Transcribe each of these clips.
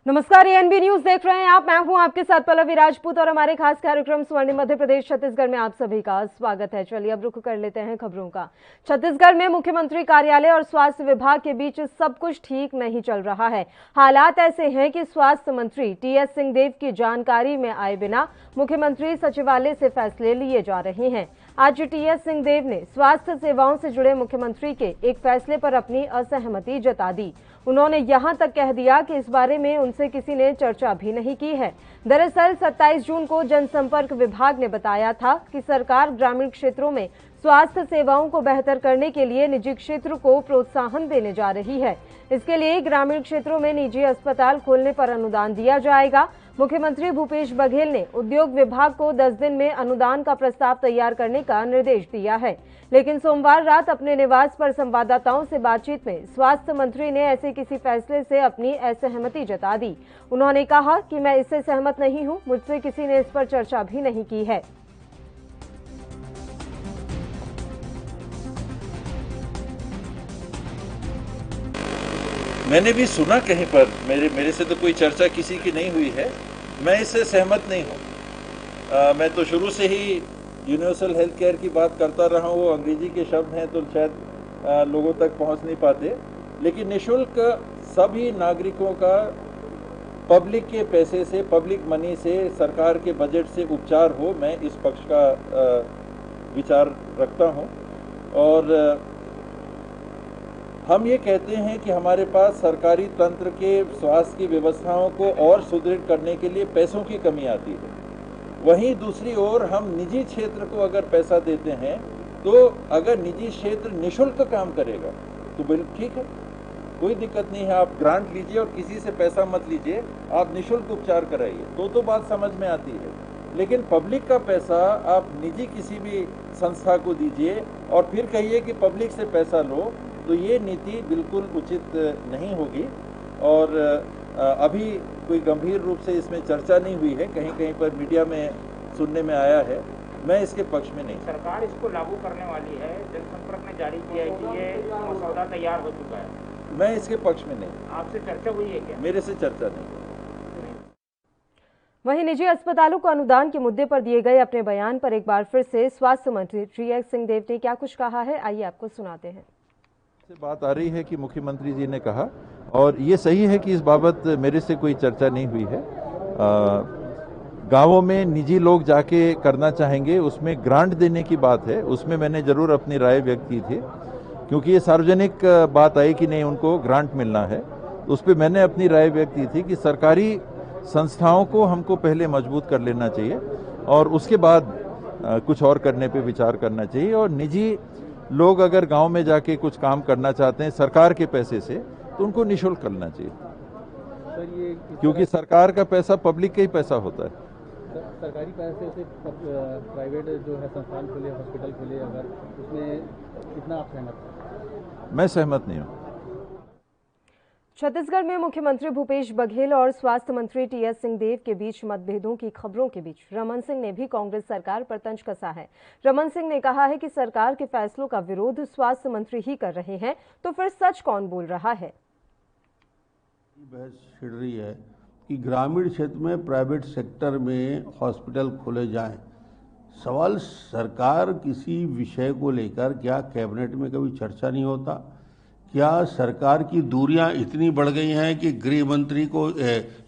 नमस्कार, ANB news देख रहे हैं आप। मैं हूं आपके साथ पल्लवी राजपूत और हमारे खास कार्यक्रम स्वर्णिम मध्य प्रदेश छत्तीसगढ़ में आप सभी का स्वागत है। चलिए अब रुख कर लेते हैं खबरों का। छत्तीसगढ़ में मुख्यमंत्री कार्यालय और स्वास्थ्य विभाग के बीच सब कुछ ठीक नहीं चल रहा है। हालात ऐसे हैं कि स्वास्थ्य मंत्री टीएस सिंहदेव की जानकारी में आए बिना मुख्यमंत्री सचिवालय से फैसले लिए जा रहे हैं। आज टीएस सिंहदेव ने स्वास्थ्य सेवाओं से जुड़े मुख्यमंत्री के एक फैसले पर अपनी असहमति जता दी। उन्होंने यहां तक कह दिया कि इस बारे में उनसे किसी ने चर्चा भी नहीं की है। दरअसल 27 जून को जनसंपर्क विभाग ने बताया था कि सरकार ग्रामीण क्षेत्रों में स्वास्थ्य सेवाओं को बेहतर करने के लिए निजी क्षेत्र को प्रोत्साहन देने जा रही है। इसके लिए ग्रामीण क्षेत्रों में निजी अस्पताल खोलने पर अनुदान दिया जाएगा। मुख्यमंत्री भूपेश बघेल ने उद्योग विभाग को 10 दिन में अनुदान का प्रस्ताव तैयार करने का निर्देश दिया है। लेकिन सोमवार रात अपने निवास पर संवाददाताओं से बातचीत में स्वास्थ्य मंत्री ने ऐसे किसी फैसले से अपनी असहमति जता दी। उन्होंने कहा कि मैं इससे सहमत नहीं हूं, मुझसे किसी ने इस पर चर्चा भी नहीं की है। मैंने भी सुना कहीं पर, मेरे से तो कोई चर्चा किसी की नहीं हुई है। मैं इससे सहमत नहीं हूँ। मैं तो शुरू से ही यूनिवर्सल हेल्थ केयर की बात करता रहा हूँ। वो अंग्रेजी के शब्द हैं तो शायद लोगों तक पहुँच नहीं पाते, लेकिन निःशुल्क सभी नागरिकों का पब्लिक के पैसे से, पब्लिक मनी से, सरकार के बजट से उपचार हो, मैं इस पक्ष का विचार रखता हूँ। और हम ये कहते हैं कि हमारे पास सरकारी तंत्र के स्वास्थ्य की व्यवस्थाओं को और सुदृढ़ करने के लिए पैसों की कमी आती है। वहीं दूसरी ओर हम निजी क्षेत्र को अगर पैसा देते हैं तो अगर निजी क्षेत्र निःशुल्क काम करेगा तो बिल्कुल ठीक है, कोई दिक्कत नहीं है। आप ग्रांट लीजिए और किसी से पैसा मत लीजिए, आप निःशुल्क उपचार कराइए, तो बात समझ में आती है। लेकिन पब्लिक का पैसा आप निजी किसी भी संस्था को दीजिए और फिर कहिए कि पब्लिक से पैसा लो, तो ये नीति बिल्कुल उचित नहीं होगी। और अभी कोई गंभीर रूप से इसमें चर्चा नहीं हुई है, कहीं कहीं पर मीडिया में सुनने में आया है। मैं इसके पक्ष में नहीं। सरकार इसको लागू करने वाली है, जनसंपर्क ने जारी किया है कि ये मसौदा तैयार हो चुका है। मैं इसके पक्ष में नहीं। आपसे चर्चा हुई है क्या? मेरे से चर्चा नहीं। वहीं निजी अस्पतालों को अनुदान के मुद्दे पर दिए गए अपने बयान पर एक बार फिर से स्वास्थ्य मंत्री टीएस सिंहदेव ने क्या कुछ कहा है, आइए आपको सुनाते हैं। बात आ रही है कि मुख्यमंत्री जी ने कहा, और ये सही है कि इस बाबत मेरे से कोई चर्चा नहीं हुई है। गांवों में निजी लोग जाके करना चाहेंगे, उसमें ग्रांट देने की बात है, उसमें मैंने जरूर अपनी राय व्यक्त की थी, क्योंकि ये सार्वजनिक बात आई कि नहीं उनको ग्रांट मिलना है। तो उस पर मैंने अपनी राय व्यक्त की थी कि सरकारी संस्थाओं को हमको पहले मजबूत कर लेना चाहिए और उसके बाद कुछ और करने पे विचार करना चाहिए। और निजी लोग अगर गांव में जाके कुछ काम करना चाहते हैं सरकार के पैसे से, तो उनको निःशुल्क करना चाहिए। सर, ये क्योंकि सरकार का पैसा पब्लिक का ही पैसा होता है। सरकारी पैसे से प्राइवेट जो है संस्थान खोले, हॉस्पिटल खोले, अगर उसमें कितना आप सहमत हैं? मैं सहमत नहीं हूँ। छत्तीसगढ़ में मुख्यमंत्री भूपेश बघेल और स्वास्थ्य मंत्री टीएस सिंहदेव के बीच मतभेदों की खबरों के बीच रमन सिंह ने भी कांग्रेस सरकार पर तंज कसा है। रमन सिंह ने कहा है कि सरकार के फैसलों का विरोध स्वास्थ्य मंत्री ही कर रहे हैं, तो फिर सच कौन बोल रहा है? बहस छिड़ रही है कि ग्रामीण क्षेत्र में प्राइवेट सेक्टर में हॉस्पिटल खोले जाएं। सवाल, सरकार किसी विषय को लेकर क्या कैबिनेट में कभी चर्चा नहीं होता? क्या सरकार की दूरियां इतनी बढ़ गई हैं कि गृह मंत्री को,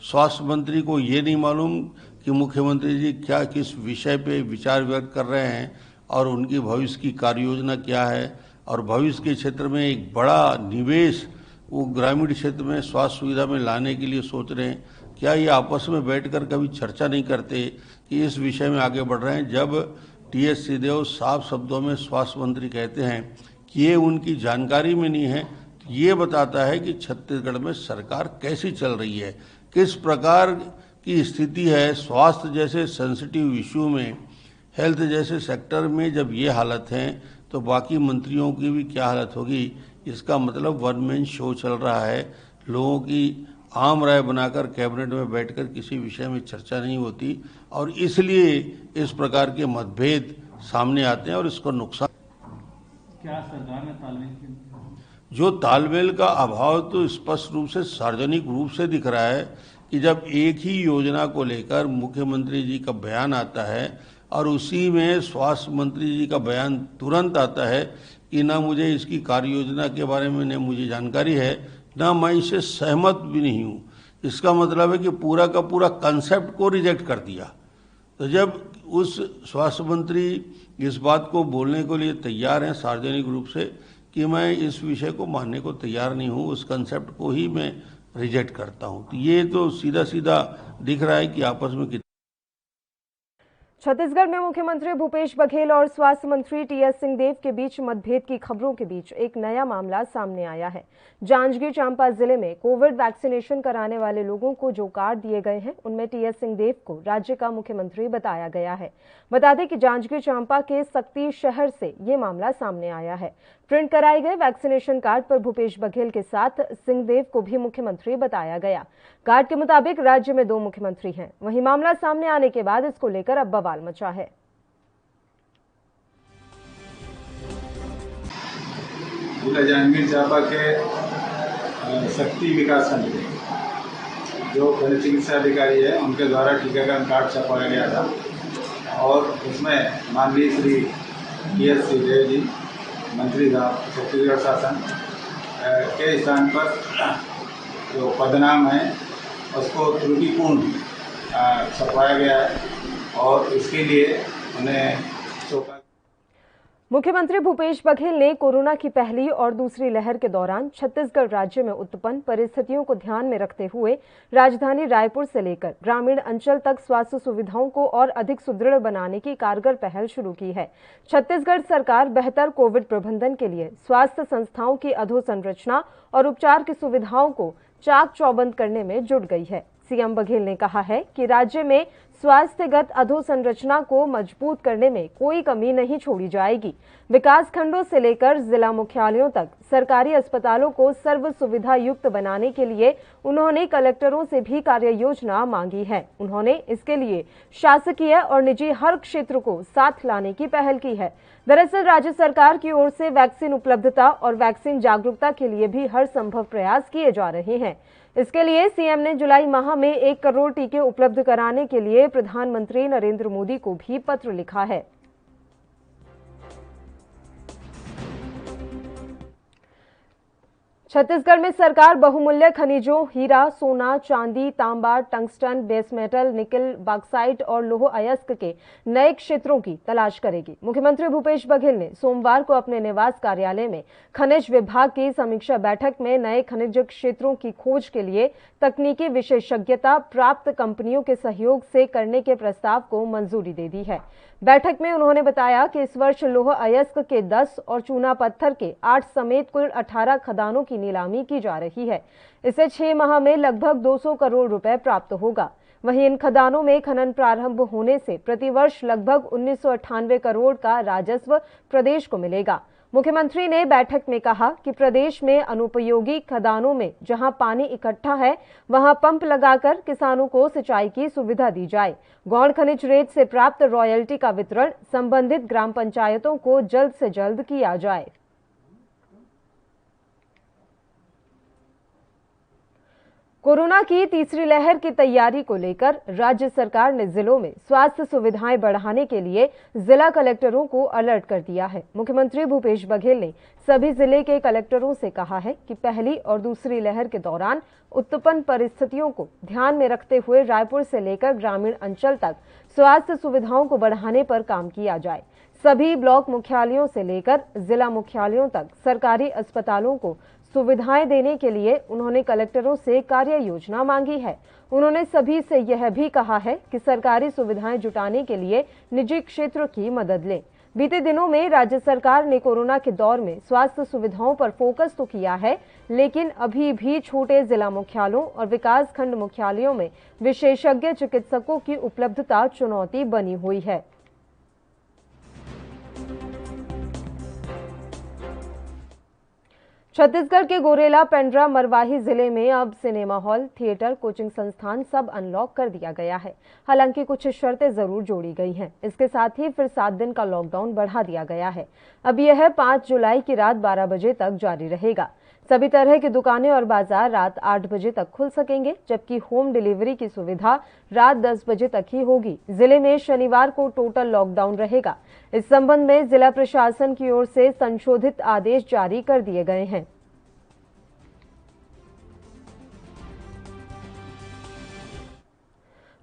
स्वास्थ्य मंत्री को ये नहीं मालूम कि मुख्यमंत्री जी क्या किस विषय पे विचार व्यक्त कर रहे हैं और उनकी भविष्य की कार्य योजना क्या है? और भविष्य के क्षेत्र में एक बड़ा निवेश वो ग्रामीण क्षेत्र में स्वास्थ्य सुविधा में लाने के लिए सोच रहे हैं। क्या ये आपस में बैठकर कभी चर्चा नहीं करते कि इस विषय में आगे बढ़ रहे हैं? जब टीएस सिंहदेव साफ शब्दों में स्वास्थ्य मंत्री कहते हैं कि ये उनकी जानकारी में नहीं है, तो ये बताता है कि छत्तीसगढ़ में सरकार कैसी चल रही है, किस प्रकार की स्थिति है। स्वास्थ्य जैसे सेंसिटिव इशू में, हेल्थ जैसे सेक्टर में जब ये हालत है, तो बाकी मंत्रियों की भी क्या हालत होगी? इसका मतलब वन मैन शो चल रहा है। लोगों की आम राय बनाकर कैबिनेट में बैठकर किसी विषय में चर्चा नहीं होती और इसलिए इस प्रकार के मतभेद सामने आते हैं और इसको नुकसान। क्या सरकार में तालमेल जो तालमेल का अभाव तो स्पष्ट रूप से सार्वजनिक रूप से दिख रहा है कि जब एक ही योजना को लेकर मुख्यमंत्री जी का बयान आता है और उसी में स्वास्थ्य मंत्री जी का बयान तुरंत आता है कि ना मुझे इसकी कार्य योजना के बारे में न मुझे जानकारी है, ना मैं इससे सहमत भी नहीं हूँ, इसका मतलब है कि पूरा का पूरा कंसेप्ट को रिजेक्ट कर दिया। तो जब उस स्वास्थ्य मंत्री इस बात को बोलने के लिए तैयार हैं सार्वजनिक रूप से कि मैं इस विषय को मानने को तैयार नहीं हूँ, उस कंसेप्ट को ही मैं रिजेक्ट करता हूँ, तो ये तो सीधा सीधा दिख रहा है कि आपस में छत्तीसगढ़ में मुख्यमंत्री भूपेश बघेल और स्वास्थ्य मंत्री टीएस सिंहदेव के बीच मतभेद की खबरों के बीच एक नया मामला सामने आया है। जांजगीर चांपा जिले में कोविड वैक्सीनेशन कराने वाले लोगों को जो कार्ड दिए गए हैं उनमें टीएस सिंहदेव को राज्य का मुख्यमंत्री बताया गया है। बता दें कि जांजगीर चांपा के सक्ती शहर से ये मामला सामने आया है। प्रिंट कराए गए वैक्सीनेशन कार्ड पर भूपेश बघेल के साथ सिंहदेव को भी मुख्यमंत्री बताया गया। कार्ड के मुताबिक राज्य में 2 मुख्यमंत्री हैं। वहीं मामला सामने आने के बाद इसको लेकर अब बवाल मचा है। जिला जांजगीर चांपा के शक्ति विकास खंड के जो खनिज चिकित्सा अधिकारी है उनके द्वारा टीकाकरण कार्ड छपाया गया था और उसमें माननीय श्री टीएस सिंहदेव जी मंत्री साहब छत्तीसगढ़ शासन के स्थान पर जो पदनाम है उसको त्रुटिपूर्ण छपवाया गया है और इसके लिए उन्हें सौंपा। मुख्यमंत्री भूपेश बघेल ने कोरोना की पहली और दूसरी लहर के दौरान छत्तीसगढ़ राज्य में उत्पन्न परिस्थितियों को ध्यान में रखते हुए राजधानी रायपुर से लेकर ग्रामीण अंचल तक स्वास्थ्य सुविधाओं को और अधिक सुदृढ़ बनाने की कारगर पहल शुरू की है। छत्तीसगढ़ सरकार बेहतर कोविड प्रबंधन के लिए स्वास्थ्य संस्थाओं की अधोसंरचना और उपचार की सुविधाओं को चाक चौबंद करने में जुट गई है। सीएम बघेल ने कहा है कि राज्य में स्वास्थ्यगत अधोसंरचना को मजबूत करने में कोई कमी नहीं छोड़ी जाएगी। विकास खंडों से लेकर जिला मुख्यालयों तक सरकारी अस्पतालों को सर्व सुविधा युक्त बनाने के लिए उन्होंने कलेक्टरों से भी कार्य योजना मांगी है। उन्होंने इसके लिए शासकीय और निजी हर क्षेत्र को साथ लाने की पहल की है। दरअसल राज्य सरकार की ओर से वैक्सीन उपलब्धता और वैक्सीन जागरूकता के लिए भी हर संभव प्रयास किए जा रहे हैं। इसके लिए सीएम ने जुलाई माह में 1 करोड़ टीके उपलब्ध कराने के लिए प्रधानमंत्री नरेंद्र मोदी को भी पत्र लिखा है। छत्तीसगढ़ में सरकार बहुमूल्य खनिजों हीरा, सोना, चांदी, तांबा, टंगस्टन, बेस मेटल, निकल, बॉक्साइट और लौह अयस्क के नए क्षेत्रों की तलाश करेगी। मुख्यमंत्री भूपेश बघेल ने सोमवार को अपने निवास कार्यालय में खनिज विभाग की समीक्षा बैठक में नए खनिज क्षेत्रों की खोज के लिए तकनीकी विशेषज्ञता प्राप्त कंपनियों के सहयोग से करने के प्रस्ताव को मंजूरी दे दी है। बैठक में उन्होंने बताया कि इस वर्ष लौह अयस्क के 10 और चूना पत्थर के 8 समेत कुल 18 खदानों की नीलामी की जा रही है। इसे 6 माह में लगभग 200 करोड़ रुपए प्राप्त होगा। वहीं इन खदानों में खनन प्रारंभ होने से प्रतिवर्ष लगभग 1998 करोड़ का राजस्व प्रदेश को मिलेगा। मुख्यमंत्री ने बैठक में कहा कि प्रदेश में अनुपयोगी खदानों में जहां पानी इकट्ठा है वहां पंप लगाकर किसानों को सिंचाई की सुविधा दी जाए। गौण खनिज रेत से प्राप्त रॉयल्टी का वितरण संबंधित ग्राम पंचायतों को जल्द से जल्द किया जाए। कोरोना की तीसरी लहर की तैयारी को लेकर राज्य सरकार ने जिलों में स्वास्थ्य सुविधाएं बढ़ाने के लिए जिला कलेक्टरों को अलर्ट कर दिया है। मुख्यमंत्री भूपेश बघेल ने सभी जिले के कलेक्टरों से कहा है कि पहली और दूसरी लहर के दौरान उत्पन्न परिस्थितियों को ध्यान में रखते हुए रायपुर से लेकर ग्रामीण अंचल तक स्वास्थ्य सुविधाओं को बढ़ाने पर काम किया जाए। सभी ब्लॉक मुख्यालयों से लेकर जिला मुख्यालयों तक सरकारी अस्पतालों को सुविधाएं देने के लिए उन्होंने कलेक्टरों से कार्य योजना मांगी है। उन्होंने सभी से यह भी कहा है कि सरकारी सुविधाएं जुटाने के लिए निजी क्षेत्र की मदद लें। बीते दिनों में राज्य सरकार ने कोरोना के दौर में स्वास्थ्य सुविधाओं पर फोकस तो किया है, लेकिन अभी भी छोटे जिला मुख्यालयों और विकास खंड मुख्यालयों में विशेषज्ञ चिकित्सकों की उपलब्धता चुनौती बनी हुई है। छत्तीसगढ़ के गोरेला, पेंड्रा, मरवाही जिले में अब सिनेमा हॉल, थिएटर, कोचिंग संस्थान सब अनलॉक कर दिया गया है। हालांकि कुछ शर्तें जरूर जोड़ी गई हैं। इसके साथ ही फिर 7 दिन का लॉकडाउन बढ़ा दिया गया है। अब यह 5 जुलाई की रात 12 बजे तक जारी रहेगा। सभी तरह की दुकानें और बाजार रात 8 बजे तक खुल सकेंगे, जबकि होम डिलीवरी की सुविधा रात 10 बजे तक ही होगी। जिले में शनिवार को टोटल लॉकडाउन रहेगा। इस संबंध में जिला प्रशासन की ओर से संशोधित आदेश जारी कर दिए गए हैं।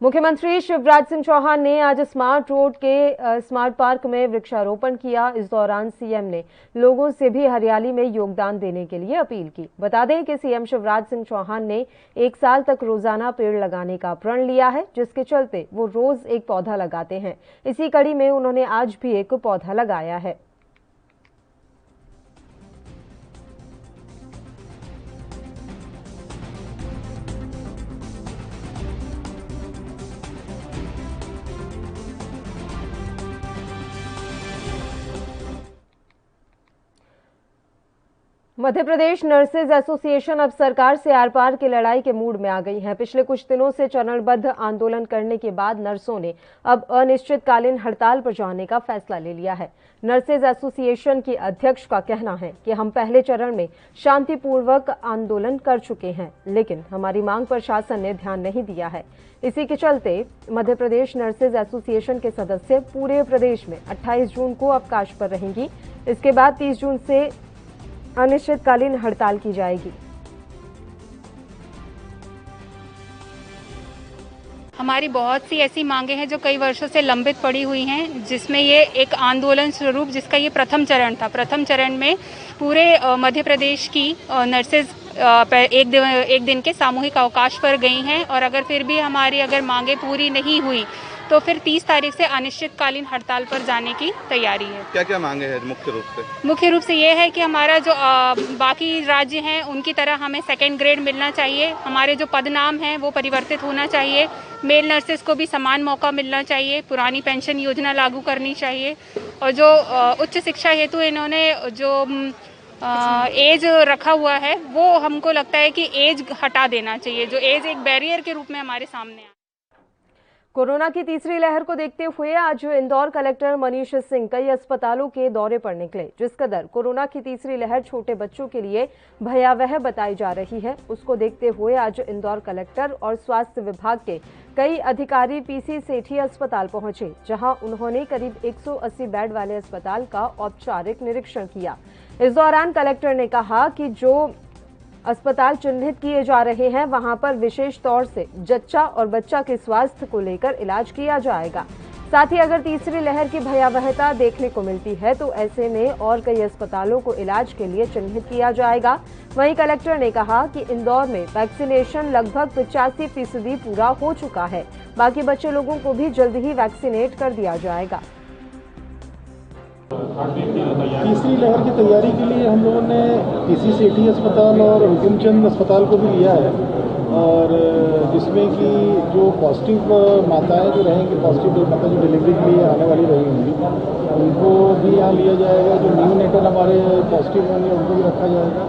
मुख्यमंत्री शिवराज सिंह चौहान ने आज स्मार्ट रोड के स्मार्ट पार्क में वृक्षारोपण किया। इस दौरान सीएम ने लोगों से भी हरियाली में योगदान देने के लिए अपील की। बता दें कि सीएम शिवराज सिंह चौहान ने 1 साल तक रोजाना पेड़ लगाने का प्रण लिया है, जिसके चलते वो रोज एक पौधा लगाते हैं। इसी कड़ी में उन्होंने आज भी एक पौधा लगाया है। मध्य प्रदेश नर्सेज एसोसिएशन अब सरकार से आर पार की लड़ाई के मूड में आ गई है। पिछले कुछ दिनों से चरणबद्ध आंदोलन करने के बाद नर्सों ने अब अनिश्चितकालीन हड़ताल पर जाने का फैसला ले लिया है। नर्सेज एसोसिएशन की अध्यक्ष का कहना है कि हम पहले चरण में शांतिपूर्वक आंदोलन कर चुके हैं, लेकिन हमारी मांग पर शासन ने ध्यान नहीं दिया है। इसी के चलते मध्य प्रदेश नर्सेज एसोसिएशन के सदस्य पूरे प्रदेश में 28 जून को अवकाश पर रहेंगी। इसके बाद 30 जून से अनिश्चितकालीन हड़ताल की जाएगी। हमारी बहुत सी ऐसी मांगे हैं जो कई वर्षों से लंबित पड़ी हुई हैं, जिसमें ये एक आंदोलन स्वरूप, जिसका ये प्रथम चरण था। प्रथम चरण में पूरे मध्य प्रदेश की नर्सेज एक दिन के सामूहिक अवकाश पर गई हैं, और अगर फिर भी हमारी मांगे पूरी नहीं हुई तो फिर 30 तारीख से अनिश्चितकालीन हड़ताल पर जाने की तैयारी है। क्या क्या मांगे हैं मुख्य रूप से? मुख्य रूप से ये है कि हमारा जो बाकी राज्य हैं उनकी तरह हमें सेकेंड ग्रेड मिलना चाहिए। हमारे जो पदनाम हैं वो परिवर्तित होना चाहिए। मेल नर्सेस को भी समान मौका मिलना चाहिए। पुरानी पेंशन योजना लागू करनी चाहिए। और जो उच्च शिक्षा हेतु इन्होंने जो एज रखा हुआ है, वो हमको लगता है कि एज हटा देना चाहिए, जो एज एक बैरियर के रूप में हमारे सामने है। कोरोना की तीसरी लहर को देखते हुए आज इंदौर कलेक्टर मनीष सिंह कई अस्पतालों के दौरे पर निकले। जिस कदर कोरोना की तीसरी लहर छोटे बच्चों के लिए भयावह बताई जा रही है, उसको देखते हुए आज इंदौर कलेक्टर और स्वास्थ्य विभाग के कई अधिकारी पीसी सेठी अस्पताल पहुंचे, जहां उन्होंने करीब 180 बेड वाले अस्पताल का औपचारिक निरीक्षण किया। इस दौरान कलेक्टर ने कहा कि जो अस्पताल चिन्हित किए जा रहे हैं, वहां पर विशेष तौर से जच्चा और बच्चा के स्वास्थ्य को लेकर इलाज किया जाएगा। साथ ही अगर तीसरी लहर की भयावहता देखने को मिलती है तो ऐसे में और कई अस्पतालों को इलाज के लिए चिन्हित किया जाएगा। वहीं कलेक्टर ने कहा कि इंदौर में वैक्सीनेशन लगभग 85% पूरा हो चुका है। बाकी बचे लोगों को भी जल्द ही वैक्सीनेट कर दिया जाएगा। तीसरी लहर की तैयारी के लिए हम लोगों ने पीसी सेठी अस्पताल और हुकुमचंद अस्पताल को भी लिया है, और जिसमें कि जो पॉजिटिव माताएं जो रहेंगी, पॉजिटिव माता जो डिलीवरी के लिए आने वाली रही होंगी, उनको भी यहाँ लिया जाएगा। जो न्यू नेटल हमारे पॉजिटिव होंगे उनको भी रखा जाएगा,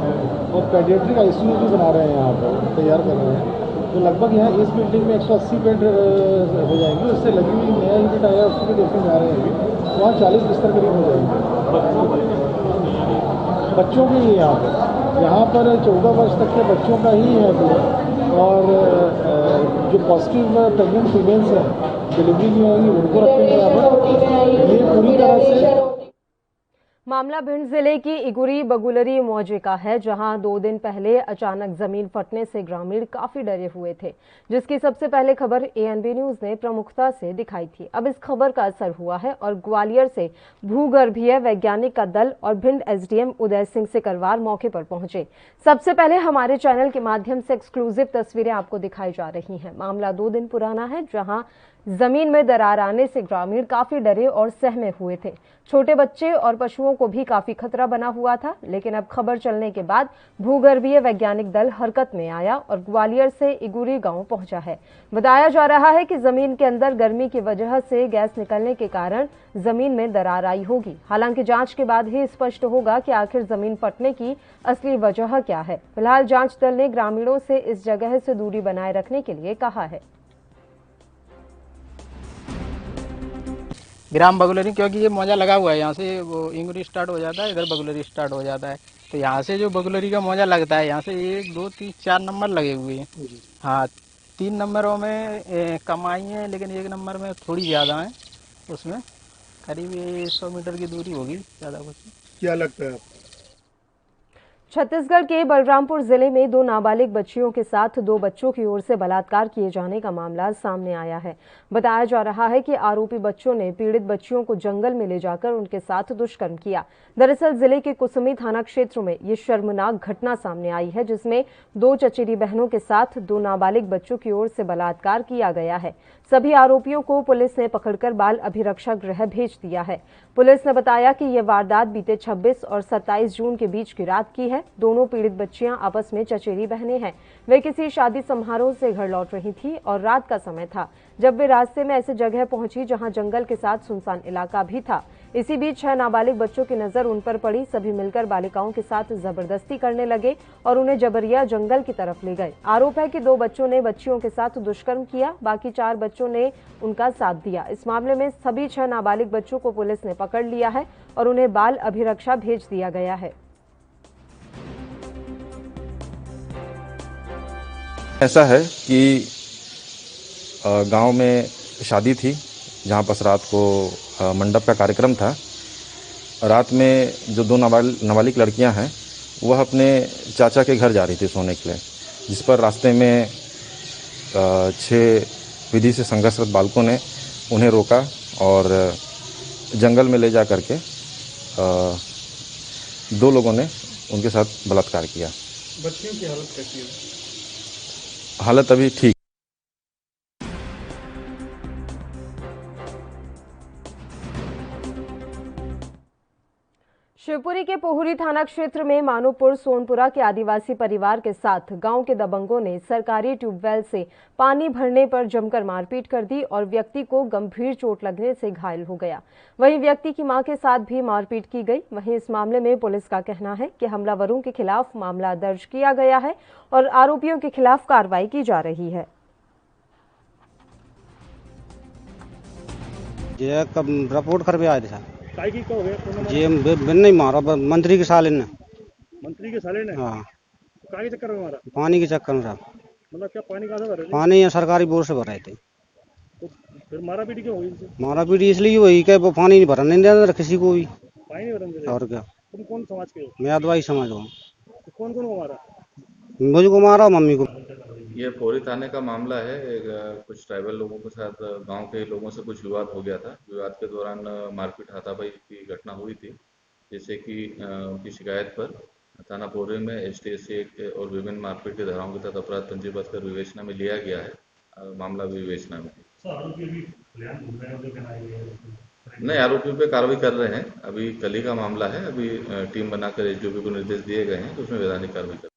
और पेडियाट्रिक आईसीयू भी बना रहे हैं, यहाँ पर तैयार कर रहे हैं। तो लगभग यहाँ इस बिल्डिंग में 180 बेड हो जाएंगे। उससे लगी हुई नया यूनिट आया, उसको भी देखने जा रहे हैं। वहाँ 40 बिस्तर करीब हो जाएंगे। बच्चों की ही यहाँ पर 14 वर्ष तक के बच्चों का ही है पूरा, और जो पॉजिटिव प्रेग्नेंट फीमेल्स हैं डिलीवरी की होंगी उनको रखेंगे यहाँ पर। ये पूरी तरह से मामला भिंड जिले की इगुरी बगुलरी मौजे का है, जहां 2 दिन पहले अचानक जमीन फटने से ग्रामीण काफी डरे हुए थे, जिसकी सबसे पहले खबर एएनबी न्यूज ने प्रमुखता से दिखाई थी। अब इस खबर का असर हुआ है और ग्वालियर से भूगर्भीय वैज्ञानिक का दल और भिंड एसडीएम उदय सिंह सिकरवार मौके पर पहुंचे। सबसे पहले हमारे चैनल के माध्यम से एक्सक्लूसिव तस्वीरें आपको दिखाई जा रही हैं। मामला 2 दिन पुराना है, जहां जमीन में दरार आने से ग्रामीण काफी डरे और सहमे हुए थे। छोटे बच्चे और पशुओं को भी काफी खतरा बना हुआ था, लेकिन अब खबर चलने के बाद भूगर्भीय वैज्ञानिक दल हरकत में आया और ग्वालियर से इगुरी गांव पहुंचा है। बताया जा रहा है कि जमीन के अंदर गर्मी की वजह से गैस निकलने के कारण जमीन में दरार आई होगी। हालांकि जांच के बाद ही स्पष्ट होगा कि आखिर जमीन फटने की असली वजह क्या है। फिलहाल जांच दल ने ग्रामीणों से इस जगह से दूरी बनाए रखने के लिए कहा है। ग्राम बगुलरी, क्योंकि ये मौजा लगा हुआ है, यहाँ से वो इंगुरी स्टार्ट हो जाता है, इधर बगुलरी स्टार्ट हो जाता है। तो यहाँ से जो बगलोरी का मौजा लगता है, यहाँ से 1 2 3 4 नंबर लगे हुए हैं। हाँ, 3 नंबरों में कम आई है, लेकिन 1 नंबर में थोड़ी ज़्यादा है। उसमें करीब 100 मीटर की दूरी होगी, ज़्यादा कुछ। क्या लगता है आपको? छत्तीसगढ़ के बलरामपुर जिले में 2 नाबालिग बच्चियों के साथ 2 बच्चों की ओर से बलात्कार किए जाने का मामला सामने आया है। बताया जा रहा है कि आरोपी बच्चों ने पीड़ित बच्चियों को जंगल में ले जाकर उनके साथ दुष्कर्म किया। दरअसल जिले के कुसमी थाना क्षेत्र में ये शर्मनाक घटना सामने आई है, जिसमें 2 चचेरी बहनों के साथ 2 नाबालिग बच्चों की ओर से बलात्कार किया गया है। सभी आरोपियों को पुलिस ने पकड़कर बाल अभिरक्षा गृह भेज दिया है। पुलिस ने बताया कि यह वारदात बीते 26 और 27 जून के बीच की रात की है। दोनों पीड़ित बच्चियां आपस में चचेरी बहनें हैं। वे किसी शादी समारोह से घर लौट रही थी और रात का समय था जब वे रास्ते में ऐसे जगह पहुंची जहां जंगल के साथ सुनसान इलाका भी था। इसी बीच 6 नाबालिग बच्चों की नजर उन पर पड़ी। सभी मिलकर बालिकाओं के साथ जबरदस्ती करने लगे और उन्हें जबरिया जंगल की तरफ ले गए। आरोप है कि 2 बच्चों ने बच्चियों के साथ दुष्कर्म किया, बाकी 4 बच्चों ने उनका साथ दिया। इस मामले में सभी 6 नाबालिग बच्चों को पुलिस ने पकड़ लिया है और उन्हें बाल अभिरक्षा भेज दिया गया है। ऐसा है कि गांव में शादी थी, जहां पर रात को मंडप का कार्यक्रम था। रात में जो 2 नाबालिग लड़कियां हैं वह अपने चाचा के घर जा रही थी सोने के लिए, जिस पर रास्ते में 6 विधि से संघर्षरत बालकों ने उन्हें रोका और जंगल में ले जा करके 2 लोगों ने उनके साथ बलात्कार किया। बच्चियों की हालत कैसी है? हालत अभी ठीक। शिवपुरी के पोहुरी थाना क्षेत्र में मानोपुर सोनपुरा के आदिवासी परिवार के साथ गांव के दबंगों ने सरकारी ट्यूबवेल से पानी भरने पर जमकर मारपीट कर दी और व्यक्ति को गंभीर चोट लगने से घायल हो गया। वहीं व्यक्ति की मां के साथ भी मारपीट की गई। वहीं इस मामले में पुलिस का कहना है कि हमलावरों के खिलाफ मामला दर्ज किया गया है और आरोपियों के खिलाफ कार्रवाई की जा रही है। रिपोर्ट कर भी आए थे जी, नहीं मारा मंत्री के साले ने। मंत्री के साले ने? हाँ। काय के चक्कर में मारा? पानी के चक्कर में साहब। मतलब क्या पानी कहाँ से भर रहे थे? पानी यहाँ सरकारी बोर से भर रहे थे। तो फिर मारा पीटी क्यों हुई इनसे? मारा पीटी इसलिए हुई कि वो पानी नहीं भरने देना किसी को भी। पानी नहीं भरने देते? और क्या। तुम कौन समाज के हो? मैं आदिवासी समाज हूँ। तो कौन कौन को मारा? मुझको मारा, मम्मी को। ये पोरी थाने का मामला है। कुछ ट्राइबल लोगों के साथ गांव के लोगों से कुछ विवाद हो गया था। विवाद के दौरान मारपीट हाथापाई की घटना हुई थी, जिससे कि उनकी शिकायत पर थाना पोरी में ST/SC एक्ट और विभिन्न मारपीट की धाराओं के तहत अपराध पंजीबद्ध कर विवेचना में लिया गया है। मामला भी विवेचना में। नहीं, आरोपियों पे कार्रवाई कर रहे हैं। अभी कल ही का मामला है। अभी टीम बनाकर SDOP को निर्देश दिए गए हैं तो उसमें वैधानिक कार्रवाई कर।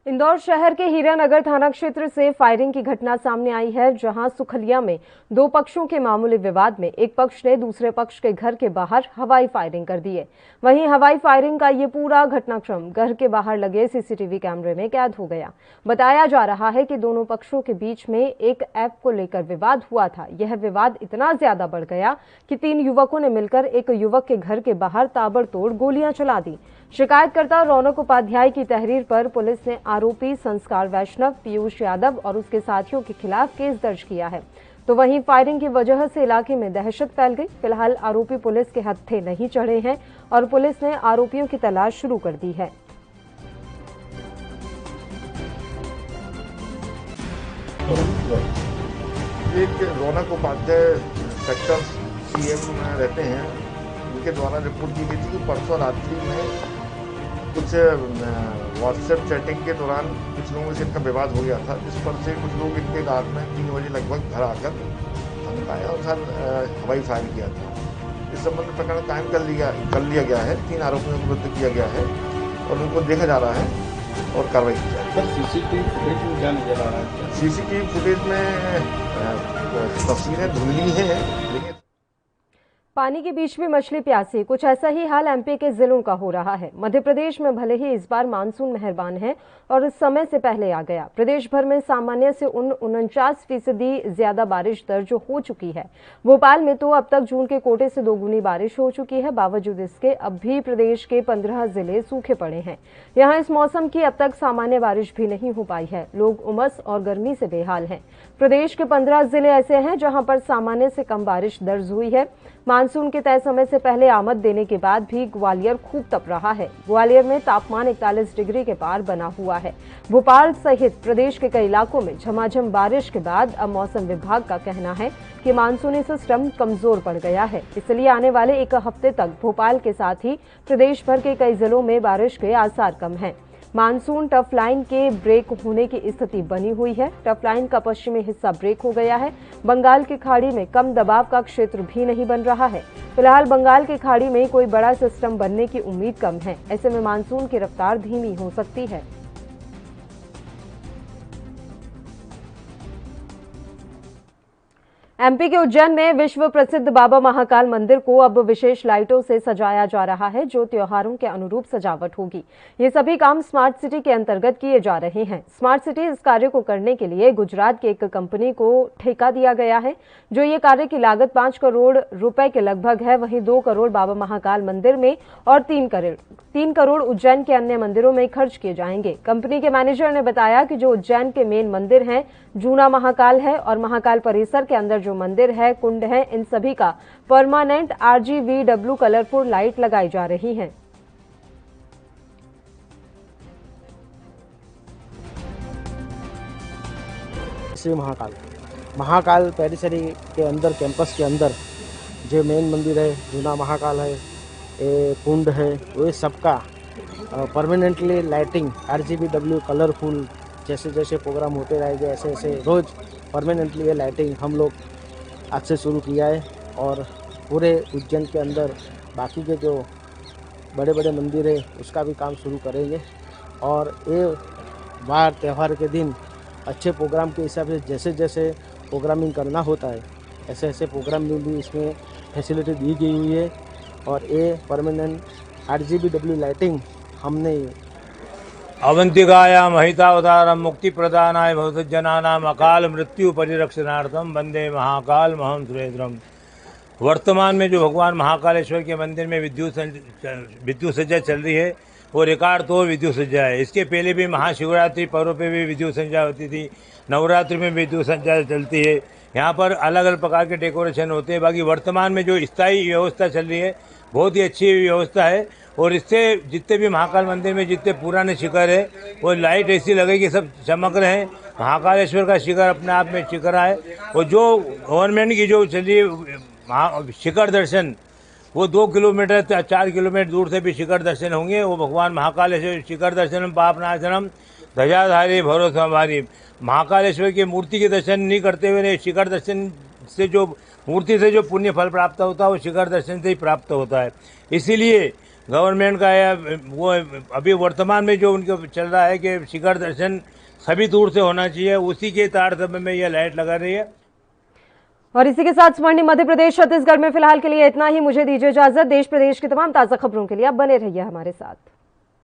इंदौर शहर के हीरानगर थाना क्षेत्र से फायरिंग की घटना सामने आई है, जहां सुखलिया में 2 पक्षों के मामूली विवाद में एक पक्ष ने दूसरे पक्ष के घर के बाहर हवाई फायरिंग कर दी है। वहीं हवाई फायरिंग का ये पूरा घटनाक्रम घर के बाहर लगे CCTV कैमरे में कैद हो गया। बताया जा रहा है कि दोनों पक्षों के बीच में एक ऐप को लेकर विवाद हुआ था। यह विवाद इतना ज्यादा बढ़ गया कि 3 युवकों ने मिलकर एक युवक के घर के बाहर ताबड़तोड़ गोलियां चला दी। शिकायतकर्ता रौनक उपाध्याय की तहरीर पर पुलिस ने आरोपी संस्कार वैष्णव, पीयूष यादव और उसके साथियों के खिलाफ केस दर्ज किया है। तो वहीं फायरिंग की वजह से इलाके में दहशत फैल गई। फिलहाल आरोपी पुलिस के हत्थे नहीं चढ़े हैं और पुलिस ने आरोपियों की तलाश शुरू कर दी है। एक रौनक उपाध्याय सेक्टर CM रहते हैं, उनके द्वारा रिपोर्ट की गई थी कि परसों रात्रि में कुछ व्हाट्सएप चैटिंग के दौरान कुछ लोगों से इनका विवाद हो गया था, जिस पर से कुछ लोग इनके रात में 3 बजे लगभग घर आकर धमकाया और साथ हवाई फायर किया था। इस संबंध में प्रकरण कायम कर लिया गया है। 3 आरोपियों को विरुद्ध किया गया है और उनको देखा जा रहा है और कार्रवाई की जा रही है। CCTV फुटेज में क्या नजर आ रहा है? CCTV फुटेज में तस्वीरें धुंधली हैं, लेकिन पानी के बीच में मछली प्यासी, कुछ ऐसा ही हाल एमपी के जिलों का हो रहा है। मध्य प्रदेश में भले ही इस बार मानसून मेहरबान है और समय से पहले आ गया, प्रदेश भर में सामान्य से 49% ज्यादा बारिश दर्ज हो चुकी है। भोपाल में तो अब तक जून के कोटे से दोगुनी बारिश हो चुकी है। बावजूद इसके अब भी प्रदेश के 15 जिले सूखे पड़े हैं। यहाँ इस मौसम की अब तक सामान्य बारिश भी नहीं हो पाई है। लोग उमस और गर्मी से बेहाल हैं। प्रदेश के 15 जिले ऐसे हैं जहां पर सामान्य से कम बारिश दर्ज हुई है। मानसून के तय समय से पहले आमद देने के बाद भी ग्वालियर खूब तप रहा है। ग्वालियर में तापमान 41 डिग्री के पार बना हुआ है। भोपाल सहित प्रदेश के कई इलाकों में झमाझम बारिश के बाद अब मौसम विभाग का कहना है कि मानसूनी सिस्टम कमजोर पड़ गया है, इसलिए आने वाले एक हफ्ते तक भोपाल के साथ ही प्रदेश भर के कई जिलों में बारिश के आसार कम हैं। मानसून टफ लाइन के ब्रेक होने की स्थिति बनी हुई है। टफ लाइन का पश्चिमी हिस्सा ब्रेक हो गया है। बंगाल की खाड़ी में कम दबाव का क्षेत्र भी नहीं बन रहा है। फिलहाल बंगाल की खाड़ी में कोई बड़ा सिस्टम बनने की उम्मीद कम है। ऐसे में मानसून की रफ्तार धीमी हो सकती है। एमपी के उज्जैन में विश्व प्रसिद्ध बाबा महाकाल मंदिर को अब विशेष लाइटों से सजाया जा रहा है, जो त्योहारों के अनुरूप सजावट होगी। ये सभी काम स्मार्ट सिटी के अंतर्गत किए जा रहे हैं। स्मार्ट सिटी इस कार्य को करने के लिए गुजरात की एक कंपनी को ठेका दिया गया है, जो ये कार्य की लागत 5 करोड़ रुपए के लगभग है। वहीं 2 करोड़ बाबा महाकाल मंदिर में और 3 करोड़ उज्जैन के अन्य मंदिरों में खर्च किए जाएंगे। कंपनी के मैनेजर ने बताया कि जो उज्जैन के मेन मंदिर हैं, जूना महाकाल है और महाकाल परिसर के अंदर जो मंदिर है, कुंड है, इन सभी का परमानेंट RGVW कलरफुल लाइट लगाई जा रही हैं। श्री महाकाल पेरिसरी के अंदर, कैंपस के अंदर जो मेन मंदिर है, जूना महाकाल है, कुंड है, वो सबका परमानेंटली लाइटिंग RGVW कलरफुल जैसे जैसे प्रोग्राम होते रहेंगे ऐसे ऐसे रोज़ परमानेंटली ये लाइटिंग हम लोग आज से शुरू किया है। और पूरे उज्जैन के अंदर बाकी के जो बड़े बड़े मंदिर है उसका भी काम शुरू करेंगे। और ये बार त्यौहार के दिन अच्छे प्रोग्राम के हिसाब से जैसे जैसे प्रोग्रामिंग करना होता है ऐसे ऐसे प्रोग्राम में भी इसमें फैसिलिटी दी गई हुई है। और ये परमानेंट RGVW लाइटिंग हमने अवंतिकायां महितावतारं मुक्ति प्रदानाय भवतजनानां अकाल मृत्यु परिरक्षणार्थम वंदे महाकाल महं सुरेंद्रम। वर्तमान में जो भगवान महाकालेश्वर के मंदिर में विद्युत सज्जा चल रही है वो रिकॉर्ड तोड़ विद्युत सज्जा है। इसके पहले भी महाशिवरात्रि पर्व पे भी विद्युत सज्जा होती थी, नवरात्रि में विद्युत सज्जा चलती है। यहाँ पर अलग अलग प्रकार के डेकोरेशन होते हैं। बाकी वर्तमान में जो स्थायी व्यवस्था चल रही है बहुत ही अच्छी व्यवस्था है। और इससे जितने भी महाकाल मंदिर में जितने पुराने शिखर है वो लाइट ऐसी लगेगी सब चमक रहे हैं। महाकालेश्वर का शिखर अपने आप में शिखर है। और जो गवर्नमेंट की जो चलिए शिखर दर्शन वो 2 किलोमीटर 4 किलोमीटर दूर से भी शिखर दर्शन होंगे। वो भगवान महाकालेश्वर शिखर दर्शनम पापनाशनम ध्वजाधारी भरोसाधारी। महाकालेश्वर की मूर्ति के दर्शन नहीं करते हुए शिखर दर्शन से जो मूर्ति से जो पुण्य फल प्राप्त होता है वो शिखर दर्शन से ही प्राप्त होता है। इसीलिए गवर्नमेंट का वो अभी वर्तमान में जो उनके चल रहा है कि शिखर दर्शन सभी दूर से होना चाहिए, उसी के तारतम्य में यह लाइट लगा रही है। और इसी के साथ स्वर्णिम मध्य प्रदेश छत्तीसगढ़ में फिलहाल के लिए इतना ही। मुझे दीजिए इजाजत। देश प्रदेश की तमाम ताजा खबरों के लिए आप बने रहिए हमारे साथ।